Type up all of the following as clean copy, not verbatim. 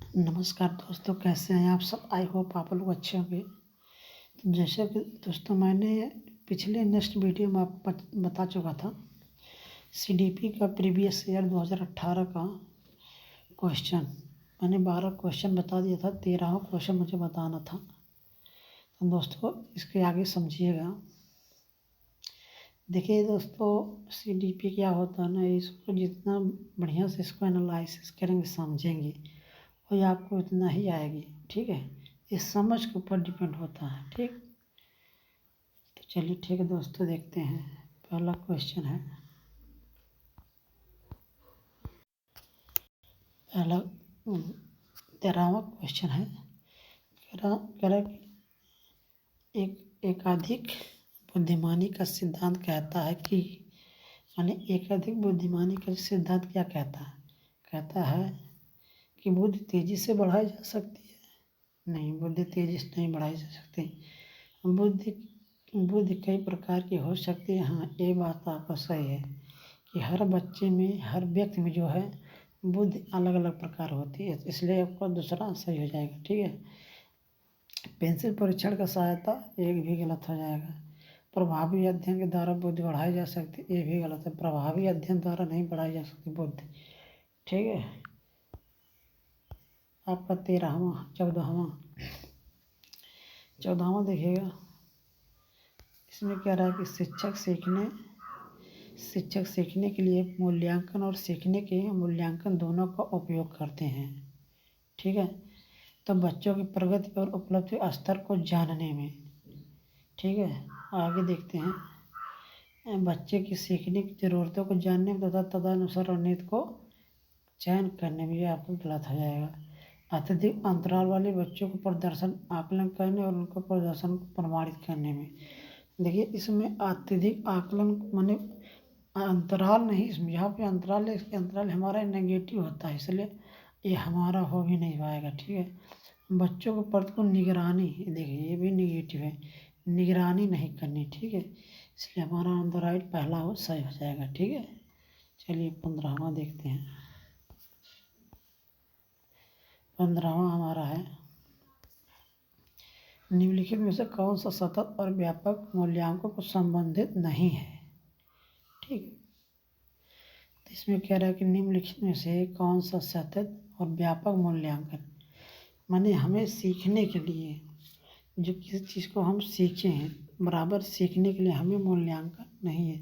नमस्कार दोस्तों, कैसे हैं आप सब। आई होप आप लोग अच्छे होंगे। तो जैसे कि दोस्तों मैंने पिछले नेक्स्ट वीडियो में आपको बता चुका था, सीडीपी का प्रीवियस ईयर 2018 का क्वेश्चन। मैंने 12 क्वेश्चन बता दिया था, 13वां क्वेश्चन मुझे बताना था। तो दोस्तों इसके आगे समझिएगा। देखिए दोस्तों, सीडीपी क्या होता है ना, इसको जितना बढ़िया से इसको एनालिसिस करेंगे, समझेंगे, और आपको उतना ही आएगी। ठीक है, ये समझ के ऊपर डिपेंड होता है। ठीक, तो चलिए ठीक है दोस्तों, देखते हैं। पहला क्वेश्चन है, पहला 13वां क्वेश्चन है। कह रहा कि एकाधिक बुद्धिमानी का सिद्धांत कहता है कि, यानी एकाधिक बुद्धिमानी का सिद्धांत क्या कहता है? कहता है कि बुद्धि तेजी से बढ़ाई जा सकती है। नहीं, बुद्धि तेजी से नहीं बढ़ाई जा सकती। बुद्धि कई प्रकार की हो सकती है। हाँ, ये बात आपका सही है कि हर बच्चे में, हर व्यक्ति में जो है बुद्धि अलग अलग प्रकार होती है, इसलिए आपका दूसरा सही हो जाएगा। ठीक है, पेंसिल परीक्षण का सहायता, एक भी गलत हो जाएगा। प्रभावी अध्ययन के द्वारा बुद्धि बढ़ाई जा सकती, ये भी गलत है। प्रभावी अध्ययन द्वारा नहीं बढ़ाई जा सकती बुद्धि। ठीक है, आपका 14वां देखिएगा। इसमें क्या रहा है कि शिक्षक सीखने के लिए मूल्यांकन और सीखने के मूल्यांकन दोनों का उपयोग करते हैं। ठीक है, तो बच्चों की प्रगति और उपलब्धि स्तर को जानने में। ठीक है, आगे देखते हैं। बच्चे की सीखने की ज़रूरतों को जानने में तथा तदनुसार रणनीति को चयन करने में, ये आपको गलत हो जाएगा। अत्यधिक अंतराल वाले बच्चों को प्रदर्शन आकलन करने और उनके प्रदर्शन को प्रमाणित करने में। देखिए, इसमें अत्यधिक आकलन माने अंतराल नहीं, इसमें यहाँ पे अंतराल है, इसके अंतराल हमारा नेगेटिव होता है, इसलिए ये हमारा हो भी नहीं पाएगा। ठीक है, बच्चों के प्रति को निगरानी, देखिए ये भी नेगेटिव है, निगरानी नहीं करनी। ठीक है, इसलिए हमारा ऑन द राइट पहला हो सही हो जाएगा। ठीक है, चलिए 15वां देखते हैं। 15वां हमारा है, निम्नलिखित में से कौन सा सतत और व्यापक मूल्यांकन को संबंधित नहीं है? ठीक है, तो इसमें कह रहा है कि निम्नलिखित में से कौन सा सतत और व्यापक मूल्यांकन, माने हमें सीखने के लिए, जो किसी चीज़ को हम सीखे हैं, बराबर सीखने के लिए हमें मूल्यांकन नहीं है।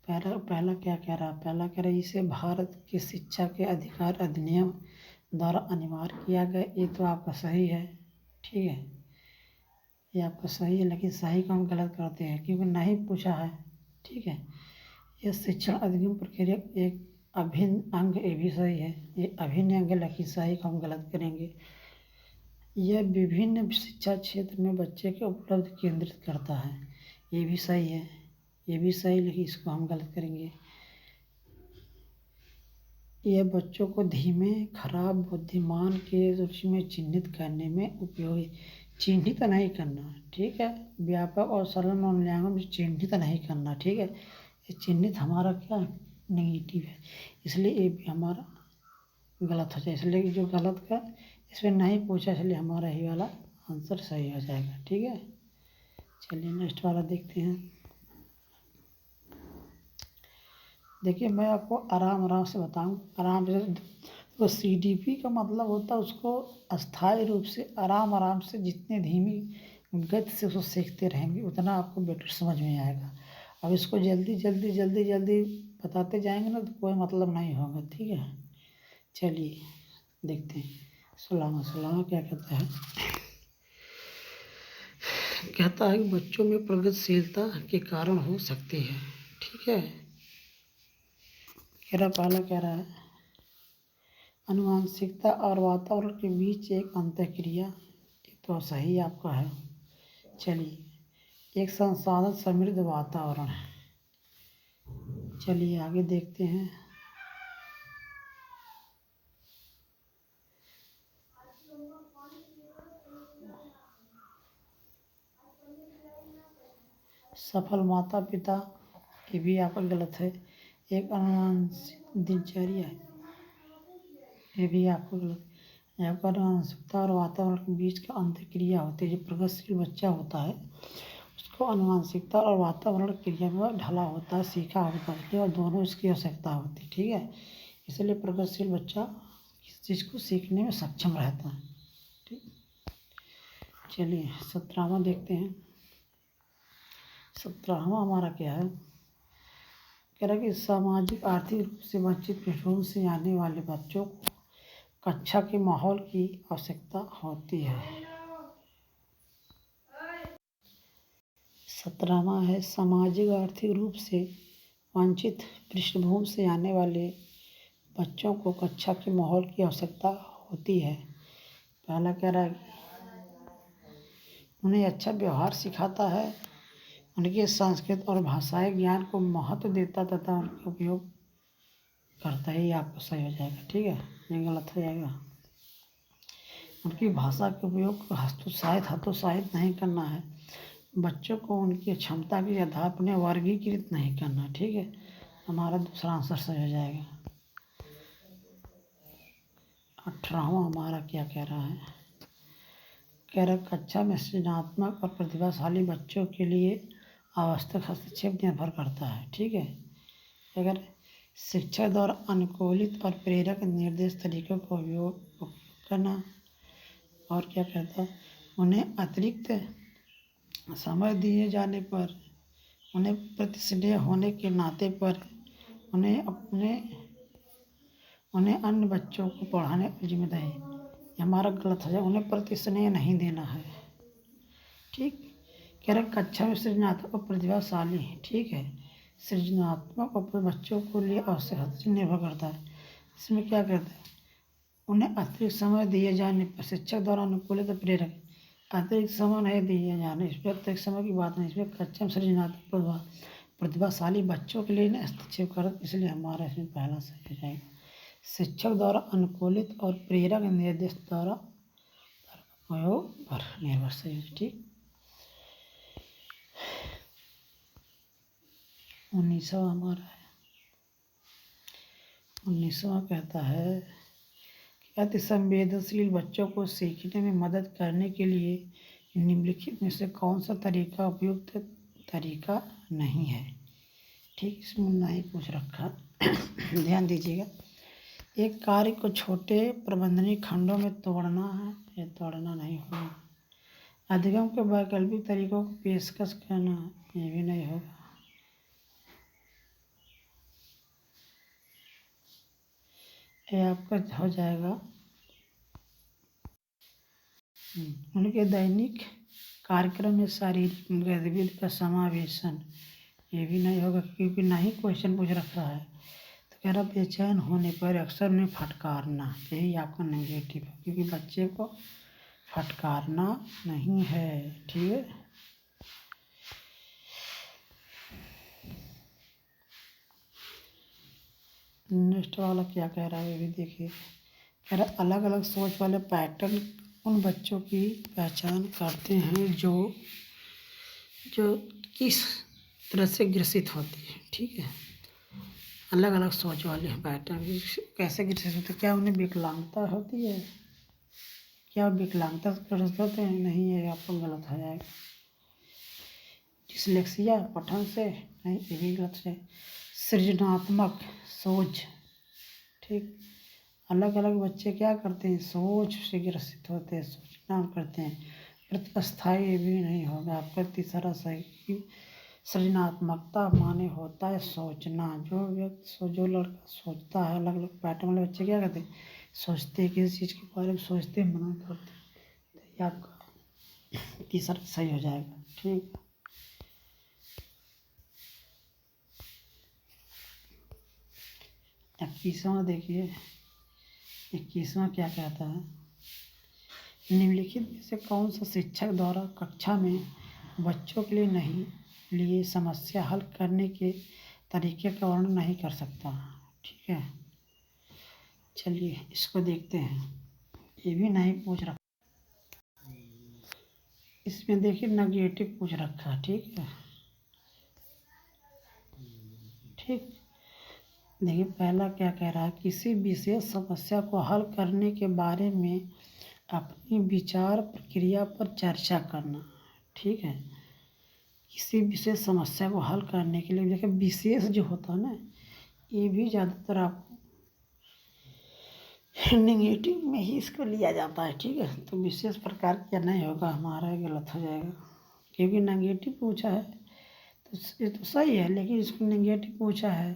पहला क्या कह रहा है? पहला कह रहा है इसे भारत की शिक्षा के अधिकार अधिनियम द्वारा अनिवार्य किया गया। ये तो आपका सही है। ठीक है, ये आपका सही है, लेकिन सही को हम गलत करते हैं क्योंकि नहीं पूछा है। ठीक है, यह शिक्षण अधिगम प्रक्रिया एक अभिन्न अंग, ये भी सही है, ये अभिन्न अंग है, लेकिन सही को हम गलत करेंगे। यह विभिन्न शिक्षा क्षेत्र में बच्चे के उपलब्धि केंद्रित करता है, ये भी सही है, ये भी सही, लेकिन इसको हम गलत करेंगे। यह बच्चों को धीमे, खराब, बुद्धिमान के रुचि में चिन्हित करने में उपयोगी, चिन्हित नहीं करना। ठीक है, व्यापक और सरल मूल्यांकन में चिन्हित नहीं करना। ठीक है, ये चिन्हित हमारा क्या नेगेटिव है, इसलिए ये भी हमारा गलत हो जाए, इसलिए जो गलत का इसमें नहीं पूछा, इसलिए हमारा ही वाला आंसर सही हो जाएगा। ठीक है, चलिए नेक्स्ट वाला देखते हैं। देखिए, मैं आपको आराम आराम से बताऊं, आराम से। तो सीडीपी का मतलब होता है उसको अस्थायी रूप से, आराम आराम से, जितनी धीमी गति से उसको सीखते रहेंगे उतना आपको बेटर समझ में आएगा। अब इसको जल्दी जल्दी जल्दी जल्दी बताते जाएंगे ना, तो कोई मतलब नहीं होगा। ठीक है, चलिए देखते हैं। 16वां क्या कहता है? कहता है कि बच्चों में प्रगतिशीलता के कारण हो सकती है। ठीक है, पहला कह रहा है आनुवंशिकता और वातावरण के बीच एक अंतःक्रिया, ये तो सही आपका है। चलिए, एक संसाधन समृद्ध वातावरण है। चलिए आगे देखते हैं। सफल माता पिता, ये भी आपका गलत है। एक अनुवांशिक दिनचर्या है, ये भी आपको गलत। यहाँ पर आनुवंशिकता और वातावरण के बीच का अंतःक्रिया होती है। जो प्रगतिशील बच्चा होता है उसको आनुवंशिकता और वातावरण क्रिया में ढला होता है, सीखा होता है, और दोनों इसकी आवश्यकता होती है। ठीक है, इसलिए प्रगतिशील बच्चा किसी चीज़ को सीखने में सक्षम रहता है। ठीक, चलिए 17वां देखते हैं। 17वां हमारा क्या है, कह रहा है कि सामाजिक आर्थिक रूप से वंचित पृष्ठभूमि से आने वाले बच्चों को कक्षा के माहौल की आवश्यकता होती है। 17वां है, सामाजिक आर्थिक रूप से वंचित पृष्ठभूमि से आने वाले बच्चों को कक्षा के माहौल की आवश्यकता होती है। पहला कह रहा है कि उन्हें अच्छा व्यवहार सिखाता है, उनके संस्कृत और भाषाई ज्ञान को महत्व देता तथा उनका उपयोग करता है। ये आपका सही हो जाएगा। ठीक है, ये गलत हो जाएगा। उनकी भाषा के उपयोग को हतोत्साहित नहीं करना है। बच्चों को उनकी क्षमता के आधार पर वर्गीकृत नहीं करना। ठीक है, हमारा दूसरा आंसर सही हो जाएगा। 18वां हमारा क्या कह रहा है, कह रहा कक्षा में सृजनात्मक और प्रतिभाशाली बच्चों के लिए आवश्यक हस्तक्षेप निर्भर करता है। ठीक है, अगर शिक्षक द्वारा अनुकूलित और प्रेरक निर्देश तरीकों का उपयोग करना, और क्या कहता है, उन्हें अतिरिक्त समय दिए जाने पर, उन्हें प्रतिस्नेह होने के नाते पर उन्हें अन्य बच्चों को पढ़ाने की जिम्मेदारी। ये हमारा गलत हो जाए, उन्हें प्रतिस्नेह नहीं देना है। ठीक, कह रहे कक्षा में सृजनात्मक और प्रतिभाशाली है। ठीक है, सृजनात्मक और बच्चों को लिए आवश्यक निर्भर करता है। इसमें क्या कहते हैं, उन्हें अतिरिक्त समय दिए जाने पर, शिक्षक द्वारा अनुकूलित और प्रेरक, अतिरिक्त समय नहीं दिए जाने, इसमें अतिरिक्त समय की बात नहीं, इसमें कक्षा में सृजनात्मक प्रतिभाशाली बच्चों के लिए हस्तक्षेप कर, इसलिए हमारा इसमें पहला सही हो जाएगा। शिक्षक द्वारा अनुकूलित और प्रेरक निर्देश द्वारा प्रयोग पर निर्भर सही है। ठीक, 19वां हमारा है। 19वां कहता है कि अति संवेदनशील बच्चों को सीखने में मदद करने के लिए निम्नलिखित में से कौन सा तरीका उपयुक्त तरीका नहीं है। ठीक, इसमें नहीं पूछ रखा ध्यान दीजिएगा। एक कार्य को छोटे प्रबंधनीय खंडों में तोड़ना है, ये तोड़ना नहीं होगा। अधिगम के वैकल्पिक तरीकों को पेशकश करना, ये भी नहीं होगा। ये आपका हो जाएगा उनके दैनिक कार्यक्रम में शारीरिक गतिविधि का समावेशन, ये भी नहीं होगा क्योंकि नहीं क्वेश्चन पूछ रखा है। तो कह रहा बेचैन होने पर अक्सर उन्हें फटकारना, यही आपका नेगेटिव है क्योंकि बच्चे को फटकारना नहीं है। ठीक है, नेक्स्ट वाला क्या कह रहा है ये भी देखिए। कह रहा अलग अलग सोच वाले पैटर्न उन बच्चों की पहचान करते हैं जो किस तरह से ग्रसित होती है। ठीक है, अलग अलग सोच वाले पैटर्न कैसे ग्रसित होते हैं, क्या उन्हें विकलांगता होती है, क्या विकलांगता से ग्रसित होते हैं, नहीं है, आपको गलत हो जाएगा। डिसलेक्सिया पठन से नहीं, ये भी गलत है। सृजनात्मक सोच, ठीक, अलग अलग बच्चे क्या करते हैं, सोच से ग्रसित होते हैं, सोचना करते हैं। प्रतिस्थाई ये भी नहीं होगा आपका तीसरा सही। सृजनात्मकता माने होता है सोचना, जो लड़का सोचता है, अलग अलग पैटर्न वाले बच्चे क्या करते हैं, सोचते हैं, किसी चीज़ के बारे में सोचते हैं, मना करते हैं। तो ये आपका तीसरा सही हो जाएगा। ठीक, 21वां देखिए। 21वां क्या कहता है, निम्नलिखित में से कौन सा शिक्षक द्वारा कक्षा में बच्चों के लिए समस्या हल करने के तरीके का वर्णन नहीं कर सकता। ठीक है, चलिए इसको देखते हैं, ये भी नहीं पूछ रखा, इसमें देखिए नेगेटिव पूछ रखा। ठीक है, ठीक, देखिए पहला क्या कह रहा है, किसी विशेष समस्या को हल करने के बारे में अपनी विचार प्रक्रिया पर चर्चा करना। ठीक है, किसी विशेष समस्या को हल करने के लिए देखिए विशेष जो होता है ना, ये भी ज़्यादातर आपको नेगेटिव में ही इसको लिया जाता है। ठीक है, तो विशेष प्रकार का नहीं होगा, हमारा गलत हो जाएगा, क्योंकि नेगेटिव पूछा है तो ये तो सही है, लेकिन इसको नेगेटिव पूछा है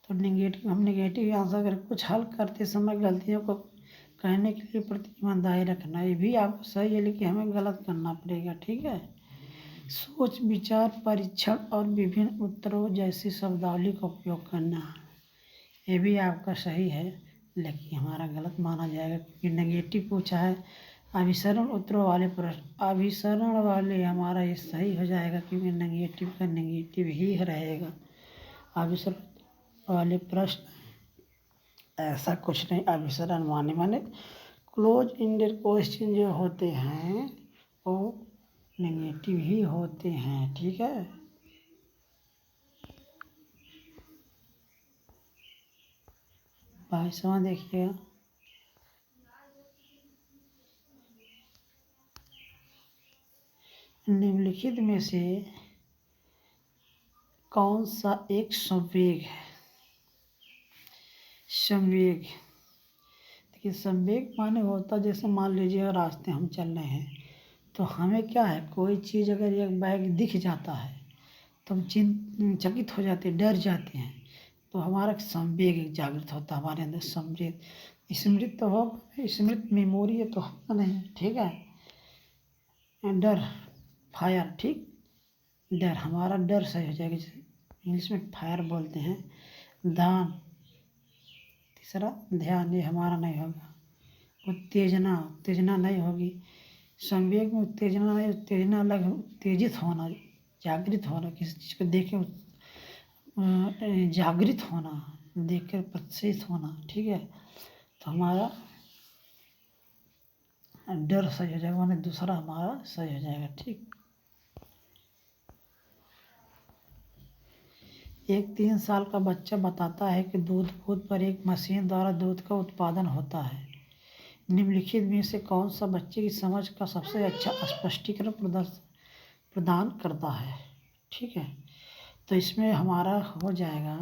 तो नेगेटिव हम नेगेटिव आंसर कर कुछ हल करते समय गलतियों को कहने के लिए प्रति ईमानदारी रखना, ये भी आपको सही है, लेकिन हमें गलत करना पड़ेगा। ठीक है, सोच विचार परीक्षण और विभिन्न उत्तरों जैसी शब्दावली का उपयोग करना, ये भी आपका सही है, लेकिन हमारा गलत माना जाएगा, क्योंकि नेगेटिव पूछा है। अभिसरण उत्तरों वाले प्रश्न, अभिसरण वाले हमारा ये सही हो जाएगा, क्योंकि नेगेटिव का नेगेटिव ही रहेगा। अभिसरण वाले प्रश्न ऐसा कुछ नहीं, अभिसरण माने क्लोज इंडेड क्वेश्चन जो होते हैं वो नेगेटिव ही होते हैं। ठीक है, बाईसवां देखिएगा, निम्नलिखित में से कौन सा एक संवेग है। संवेग, देखिए संवेग माने होता, जैसे मान लीजिए रास्ते हम चल रहे हैं तो हमें क्या है, कोई चीज़ अगर एक बैग दिख जाता है तो हम चकित हो जाते हैं, डर जाते हैं, तो हमारा संवेग जागृत होता है हमारे अंदर। स्मृति तो हो, स्मृत मेमोरी है तो होगा नहीं। ठीक है, डर, फायर, ठीक, डर, हमारा डर सही हो जाएगा, जैसे इंग्लिश में फायर बोलते हैं। ध्यान, तीसरा ध्यान, ये हमारा नहीं होगा। उत्तेजना, उत्तेजना नहीं होगी। संवेग में उत्तेजना नहीं, उत्तेजना अलग, उत्तेजित होना, जागृत होना, किसी चीज़ को देख के जागृत होना, देख कर प्रत्यक्षित होना। ठीक है, तो हमारा डर सही हो जाएगा, माने दूसरा हमारा सही हो जाएगा। ठीक, एक 3 साल का बच्चा बताता है कि दूध बूथ पर एक मशीन द्वारा दूध का उत्पादन होता है। निम्नलिखित में से कौन सा बच्चे की समझ का सबसे अच्छा स्पष्टीकरण प्रदान करता है। ठीक है, तो इसमें हमारा हो जाएगा,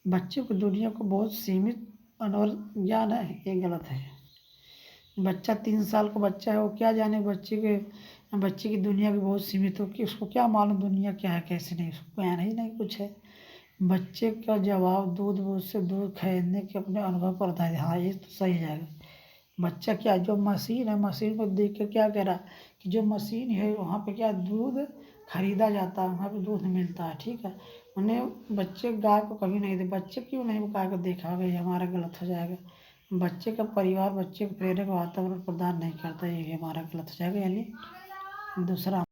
बच्चे को दुनिया को बहुत सीमित अनवर ज्ञान है, ये गलत है। बच्चा 3 साल का बच्चा है, वो क्या जाने बच्चे की दुनिया की बहुत सीमित हो, कि उसको क्या मालूम दुनिया क्या है कैसे नहीं, उसको ज्ञान ही नहीं कुछ है। बच्चे का जवाब दूध बूथ से दूध खरीदने के अपने अनुभव पर आधारित है। हाँ, ये तो सही जाएगा। बच्चा क्या, जो मशीन है, मशीन को देख कर क्या कह रहा कि जो मशीन है वहाँ पे क्या दूध खरीदा जाता है, वहाँ पे दूध मिलता है। ठीक है, उन्हें बच्चे गाय को कभी नहीं दे, बच्चे क्यों नहीं गाय को देखा होगा, ये हमारा गलत हो जाएगा। बच्चे का परिवार बच्चे को प्रेरक वातावरण प्रदान नहीं करता, ये हमारा गलत हो जाएगा, यानी दूसरा